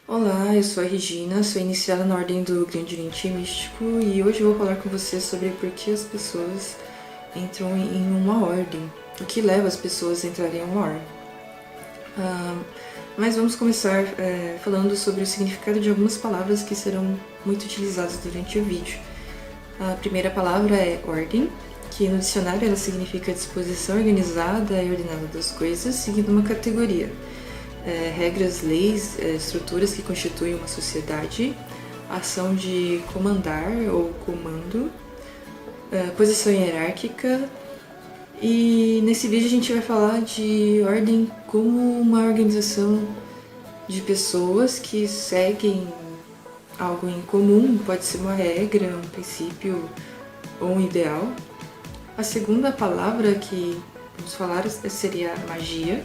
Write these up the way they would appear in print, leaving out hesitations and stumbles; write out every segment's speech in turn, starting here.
Olá, eu sou a Regina, sou iniciada na Ordem do Grande Oriente Místico e hoje eu vou falar com você sobre por que as pessoas entram em uma ordem, o que leva as pessoas a entrarem em uma ordem. Mas vamos começar falando sobre o significado de algumas palavras que serão muito utilizadas durante o vídeo. A primeira palavra é ordem, que no dicionário ela significa disposição organizada e ordenada das coisas, seguindo uma categoria. Regras, leis, estruturas que constituem uma sociedade, ação de comandar ou comando, posição hierárquica. E nesse vídeo a gente vai falar de ordem como uma organização de pessoas que seguem algo em comum, pode ser uma regra, um princípio ou um ideal. A segunda palavra que vamos falar seria magia,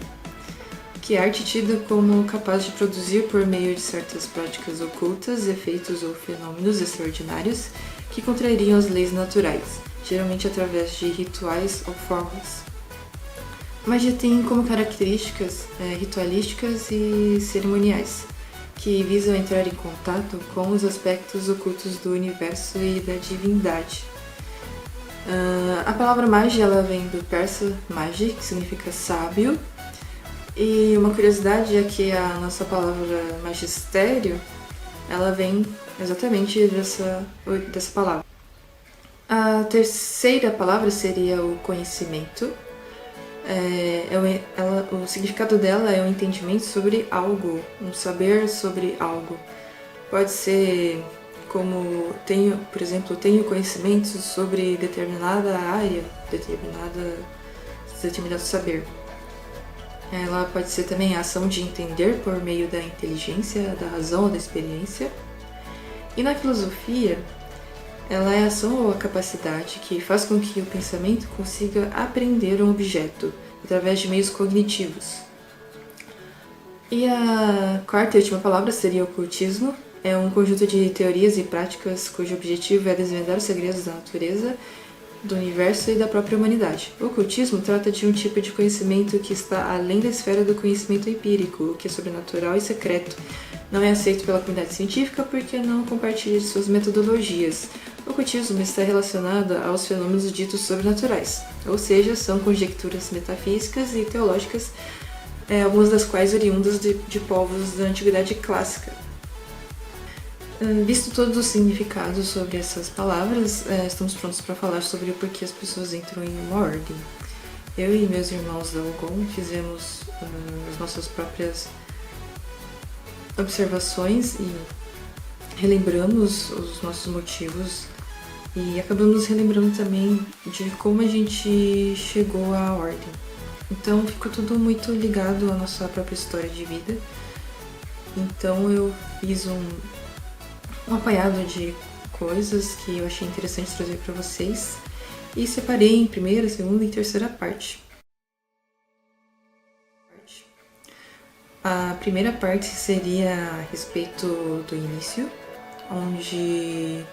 que é arte tida como capaz de produzir por meio de certas práticas ocultas, efeitos ou fenômenos extraordinários que contrariam as leis naturais, geralmente através de rituais ou formas. Magia tem como características ritualísticas e cerimoniais, que visam entrar em contato com os aspectos ocultos do universo e da divindade. A palavra magia ela vem do persa magi, que significa sábio. E uma curiosidade é que a nossa palavra magistério, ela vem exatamente dessa palavra. A terceira palavra seria o conhecimento. O significado dela é um entendimento sobre algo, um saber sobre algo. Pode ser como, por exemplo, tenho conhecimentos sobre determinada área, determinado saber. Ela pode ser também a ação de entender por meio da inteligência, da razão ou da experiência. E na filosofia, ela é a ação ou a capacidade que faz com que o pensamento consiga aprender um objeto através de meios cognitivos. E a quarta e última palavra seria ocultismo. É um conjunto de teorias e práticas cujo objetivo é desvendar os segredos da natureza, do universo e da própria humanidade. O ocultismo trata de um tipo de conhecimento que está além da esfera do conhecimento empírico, o que é sobrenatural e secreto. Não é aceito pela comunidade científica porque não compartilha de suas metodologias. O ocultismo está relacionado aos fenômenos ditos sobrenaturais, ou seja, são conjecturas metafísicas e teológicas, algumas das quais oriundas de povos da Antiguidade Clássica. Visto todos os significados sobre essas palavras, estamos prontos para falar sobre o porquê as pessoas entram em uma ordem. Eu e meus irmãos da Ogon fizemos as nossas próprias observações e relembramos os nossos motivos e acabamos relembrando também de como a gente chegou à ordem. Então ficou tudo muito ligado à nossa própria história de vida. Então eu fiz um apanhado de coisas que eu achei interessante trazer para vocês e separei em primeira, segunda e terceira parte. A primeira parte seria a respeito do início, onde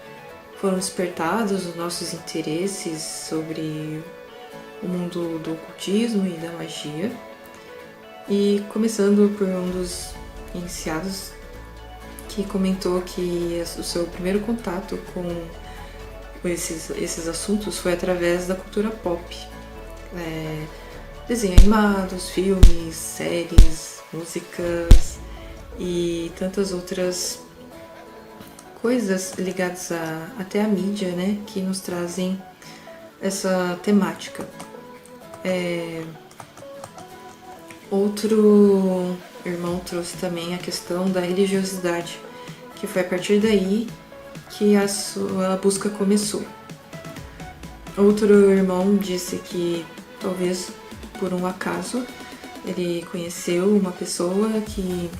foram despertados os nossos interesses sobre o mundo do ocultismo e da magia, e começando por um dos iniciados que comentou que o seu primeiro contato com esses assuntos foi através da cultura pop. Desenhos animados, filmes, séries, músicas e tantas outras coisas ligadas até à mídia, né, que nos trazem essa temática. Outro irmão trouxe também a questão da religiosidade, que foi a partir daí que a sua busca começou. Outro irmão disse que talvez por um acaso ele conheceu uma pessoa que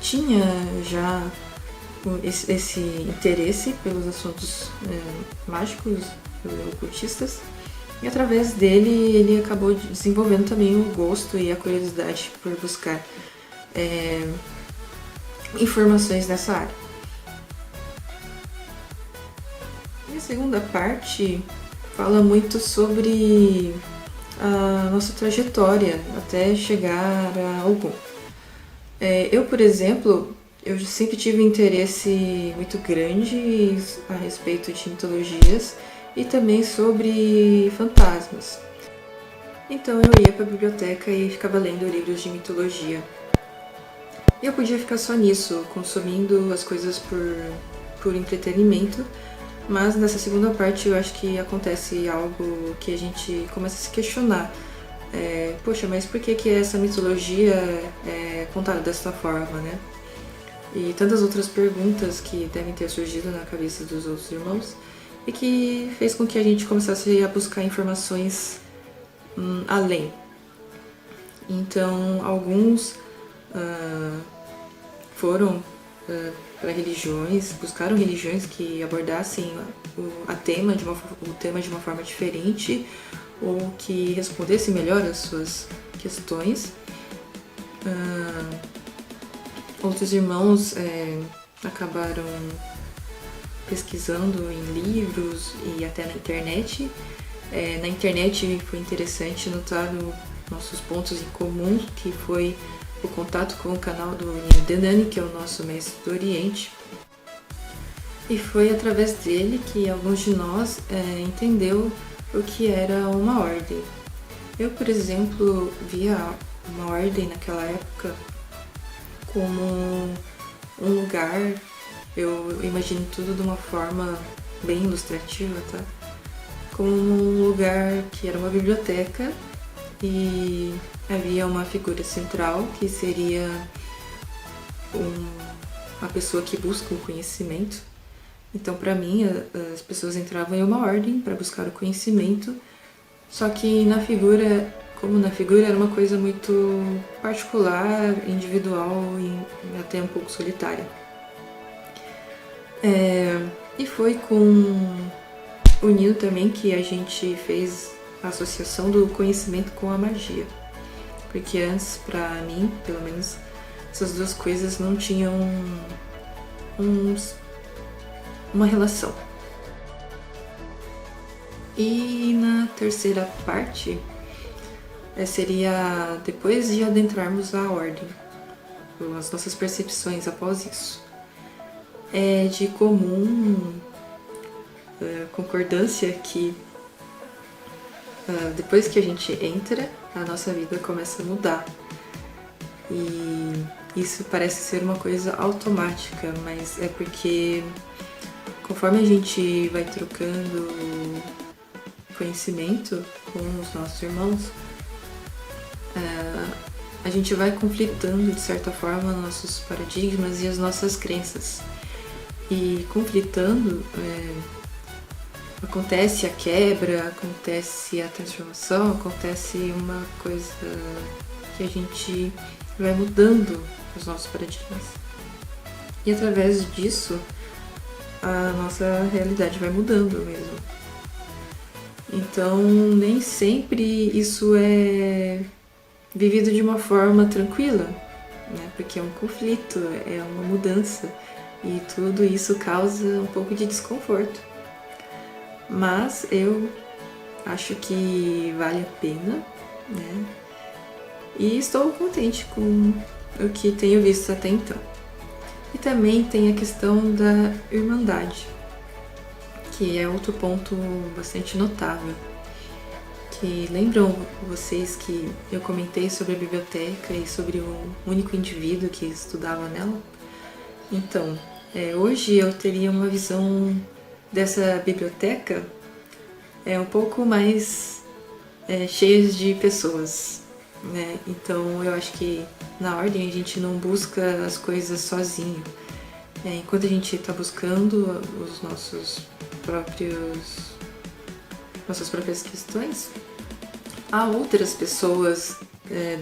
tinha já esse interesse pelos assuntos mágicos, ocultistas, e através dele ele acabou desenvolvendo também o gosto e a curiosidade por buscar informações nessa área. E a segunda parte fala muito sobre a nossa trajetória até chegar a Ogum. Eu, por exemplo, Eu sempre tive um interesse muito grande a respeito de mitologias e também sobre fantasmas. Então eu ia para a biblioteca e ficava lendo livros de mitologia. E eu podia ficar só nisso, consumindo as coisas por entretenimento, mas nessa segunda parte eu acho que acontece algo que a gente começa a se questionar. Poxa, mas por que essa mitologia é contada dessa forma, né? E tantas outras perguntas que devem ter surgido na cabeça dos outros irmãos e que fez com que a gente começasse a buscar informações além. Então, alguns foram para religiões, buscaram religiões que abordassem o tema de uma forma diferente ou que respondessem melhor às suas questões. Outros irmãos acabaram pesquisando em livros e até na internet. Na internet foi interessante notar nossos pontos em comum, que foi o contato com o canal do Nino Denani, que é o nosso mestre do Oriente. E foi através dele que alguns de nós entendeu o que era uma ordem. Eu, por exemplo, via uma ordem naquela época como um lugar, eu imagino tudo de uma forma bem ilustrativa, tá? Como um lugar que era uma biblioteca e havia uma figura central que seria a pessoa que busca o conhecimento. Então, para mim, as pessoas entravam em uma ordem para buscar o conhecimento, só que como na figura era uma coisa muito particular, individual e até um pouco solitária. E foi com o Nino também que a gente fez a associação do conhecimento com a magia. Porque antes, pra mim, pelo menos, essas duas coisas não tinham uma relação. E na terceira parte seria depois de adentrarmos a ordem, as nossas percepções após isso. É de comum concordância que depois que a gente entra, a nossa vida começa a mudar. E isso parece ser uma coisa automática, mas é porque conforme a gente vai trocando conhecimento com os nossos irmãos, a gente vai conflitando de certa forma nossos paradigmas e as nossas crenças. E conflitando, acontece a quebra, acontece a transformação, acontece uma coisa que a gente vai mudando os nossos paradigmas. E através disso, a nossa realidade vai mudando mesmo. Então, nem sempre isso é vivido de uma forma tranquila, né? Porque é um conflito, é uma mudança e tudo isso causa um pouco de desconforto. Mas eu acho que vale a pena, né? E estou contente com o que tenho visto até então. E também tem a questão da irmandade, que é outro ponto bastante notável. Que lembram vocês que eu comentei sobre a biblioteca e sobre o único indivíduo que estudava nela? Então, hoje eu teria uma visão dessa biblioteca um pouco mais cheia de pessoas, né? Então eu acho que na ordem a gente não busca as coisas sozinho. Enquanto a gente está buscando nossas próprias questões, há outras pessoas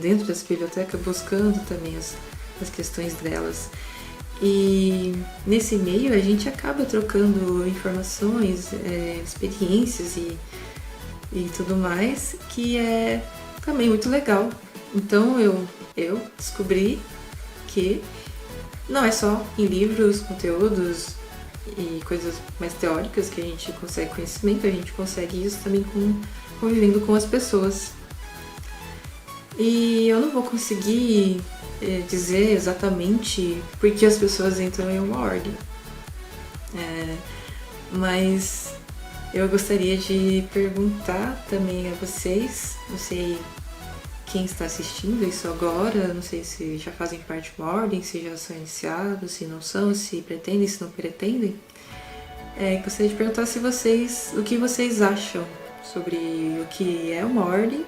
dentro dessa biblioteca buscando também as questões delas. E nesse meio a gente acaba trocando informações, experiências e tudo mais, que é também muito legal. Então eu descobri que não é só em livros, conteúdos e coisas mais teóricas que a gente consegue conhecimento, a gente consegue isso também convivendo com as pessoas. E eu não vou conseguir dizer exatamente por que as pessoas entram em uma ordem. Mas eu gostaria de perguntar também a vocês, não sei quem está assistindo isso agora, não sei se já fazem parte de uma ordem, se já são iniciados, se não são, se pretendem, se não pretendem. Gostaria de perguntar se o que vocês acham sobre o que é uma ordem,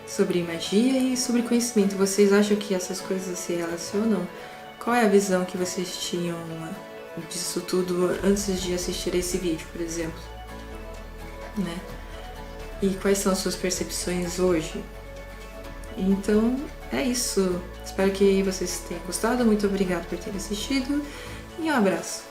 sobre magia e sobre conhecimento. Vocês acham que essas coisas se relacionam? Qual é a visão que vocês tinham disso tudo antes de assistir esse vídeo, por exemplo? Né? E quais são as suas percepções hoje? Então, é isso. Espero que vocês tenham gostado. Muito obrigada por terem assistido e um abraço.